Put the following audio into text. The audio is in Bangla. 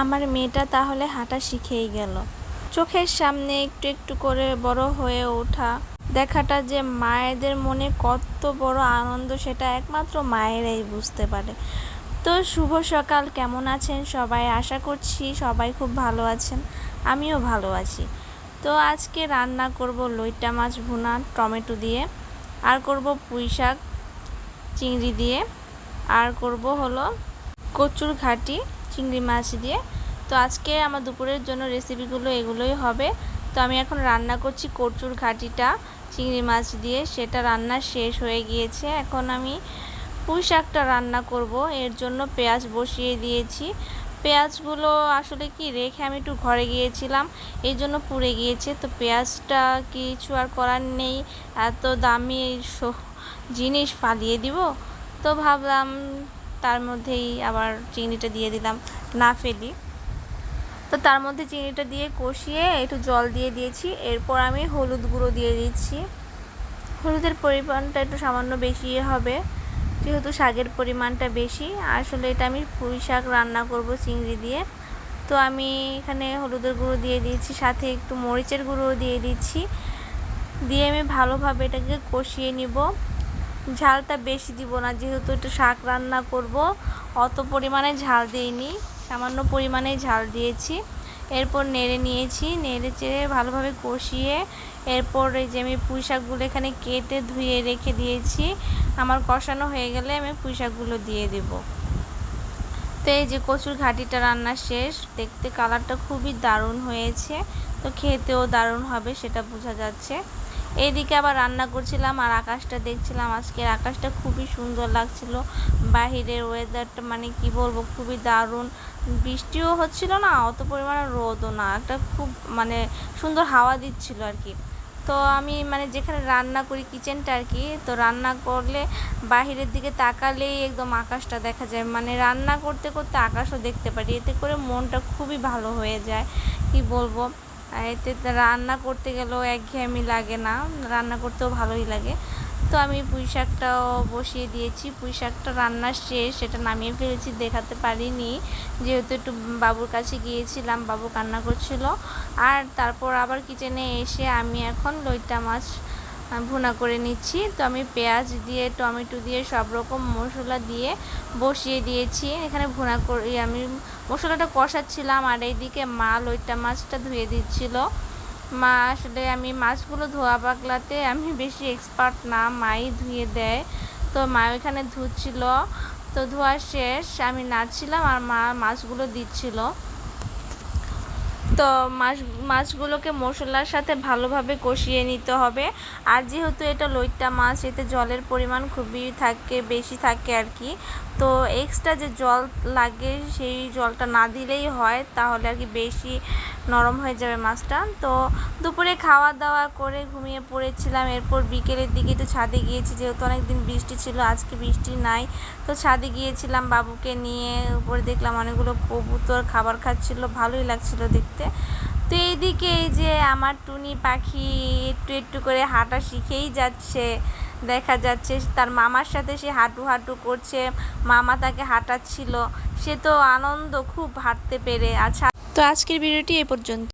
আমার মেয়েটা তাহলে হাঁটা শিখেই গেল। চোখের সামনে একটু একটু করে বড় হয়ে ওঠা দেখাটা যে মায়েদের মনে কত বড় আনন্দ সেটা একমাত্র মায়েরাই বুঝতে পারে। তো শুভ সকাল, কেমন আছেন সবাই? আশা করছি সবাই খুব ভালো আছেন, আমিও ভালো আছি। তো আজকে রান্না করব লইট্টা মাছ ভুনা টমেটো দিয়ে, আর করব পুঁই শাক চিংড়ি দিয়ে, আর করব হলো কচুর ঘাটি চিংড়ি মাছ দিয়ে। তো আজকে আমার দুপুরের জন্য রেসিপিগুলো এগুলোই হবে। তো আমি এখন রান্না করছি কচুর ঘাটিটা চিংড়ি মাছ দিয়ে, সেটা রান্না শেষ হয়ে গিয়েছে। এখন আমি পুঁই শাকটা রান্না করব, এর জন্য পেঁয়াজ বসিয়ে দিয়েছি। পেঁয়াজগুলো আসলে কি রেখে আমি একটু ঘরে গিয়েছিলাম, এই জন্য পুড়ে গিয়েছে। তো পেঁয়াজটা কিছু আর করার নেই, এত দামি জিনিস ফালিয়ে দিব। তো ভাবলাম তার মধ্যেই আবার চিংড়িটা দিয়ে দিলাম, না ফেলি। তো তার মধ্যে চিংড়িটা দিয়ে কষিয়ে একটু জল দিয়ে দিয়েছি। এরপর আমি হলুদ গুঁড়ো দিয়ে দিচ্ছি। হলুদের পরিমাণটা একটু সামান্য বেশি হবে, যেহেতু শাকের পরিমাণটা বেশি। আসলে এটা আমি পুঁই শাক রান্না করব চিংড়ি দিয়ে। তো আমি এখানে হলুদের গুঁড়ো দিয়ে দিয়েছি, সাথে একটু মরিচের গুঁড়ো দিয়ে দিচ্ছি। দিয়ে আমি ভালোভাবে এটাকে কষিয়ে নিব। ঝালটা বেশি দিব না, যেহেতু একটু শাক রান্না করব, অত পরিমাণে ঝাল দিইনি, সামান্য পরিমাণে ঝাল দিয়েছি। এরপর নেড়ে নিয়েছি, নেড়ে চেড়ে ভালোভাবে কষিয়ে এরপর এই যে আমি পুঁই শাকগুলো এখানে কেটে ধুয়ে রেখে দিয়েছি। আমার কষানো হয়ে গেলে আমি পুঁই শাকগুলো দিয়ে দেব। তো এই যে কচুর ঘাটিটা রান্না শেষ, দেখতে কালারটা খুবই দারুণ হয়েছে, তো খেতেও দারুণ হবে সেটা বোঝা যাচ্ছে। এইদিকে আবার রান্না করছিলাম আর আকাশটা দেখছিলাম। আজকের আকাশটা খুবই সুন্দর লাগছিল, বাহিরের ওয়েদারটা মানে কি বলবো, খুবই দারুণ। বৃষ্টিও হচ্ছিল না, অত পরিমাণে রোদও না, একটা খুব মানে সুন্দর হাওয়া দিচ্ছিল আর কি। তো আমি মানে যেখানে রান্না করি কিচেনটা আর কি, তো রান্না করলে বাহিরের দিকে তাকালেই একদম আকাশটা দেখা যায়, মানে রান্না করতে করতে আকাশও দেখতে পারি, এতে করে মনটা খুবই ভালো হয়ে যায়, কি বলবো। এতে রান্না করতে গেলেও একঘেয়েমি লাগে না, রান্না করতেও ভালোই লাগে। তো আমি পুঁই শাকটাও বসিয়ে দিয়েছি, পুঁই শাকটা রান্না শেষ, সেটা নামিয়ে ফেলেছি, দেখাতে পারিনি যেহেতু একটু বাবুর কাছে গিয়েছিলাম, বাবু কান্না করছিল। আর তারপর আবার কিচেনে এসে আমি এখন লইট্টা মাছ ভুনা করে নিচ্ছি। তো আমি পেঁয়াজ দিয়ে টমেটো দিয়ে সব রকম মশলা দিয়ে বসিয়ে দিয়েছি এখানে ভুনা করে, আমি মশলাটা কষাচ্ছিলাম আর এইদিকে মা লইট্টা মাছটা ধুয়ে দিচ্ছিল। মা আসলে আমি মাছগুলো ধোয়া পাকলাতে আমি বেশি এক্সপার্ট না, মাই ধুয়ে দেয়। তো মা ওইখানে ধুচ্ছিল, তো ধোয়া শেষ, আমি নাড়ছিলাম আর মা মাছগুলো দিচ্ছিল। তো মাছগুলোকে মশলার সাথে ভালোভাবে কষিয়ে নিতে হবে। আর যেহেতু এটা লইট্টা মাছ, এতে জলের পরিমাণ খুবই বেশি থাকে আর কি। তো এক্সট্রা যে জল লাগে সেই জলটা না দিলেই হয়, তাহলে আর কি বেশি নরম হয়ে যাবে মাছটা। তো দুপুরে খাওয়া দাওয়া করে ঘুমিয়ে পড়েছিলাম। এরপর বিকেলের দিকে একটু ছাদে গিয়েছি, যেহেতু অনেক দিন বৃষ্টি ছিল, আজকে বৃষ্টি নাই। তো ছাদে গিয়েছিলাম বাবুকে নিয়ে, উপরে দেখলাম অনেকগুলো কবুতর খাবার খাচ্ছিল, ভালোই লাগছিল দেখতে। তো এইদিকে এই যে আমার টুনি পাখি একটু একটু করে হাঁটা শিখেই যাচ্ছে, দেখা যাচ্ছে তার মামার সাথে সে হাঁটু হাঁটু করছে, মামা তাকে হাঁটাচ্ছিল, সে তো আনন্দ খুব হাঁটতে পেরে। আচ্ছা, তো আজকের ভিডিওটি এ পর্যন্ত।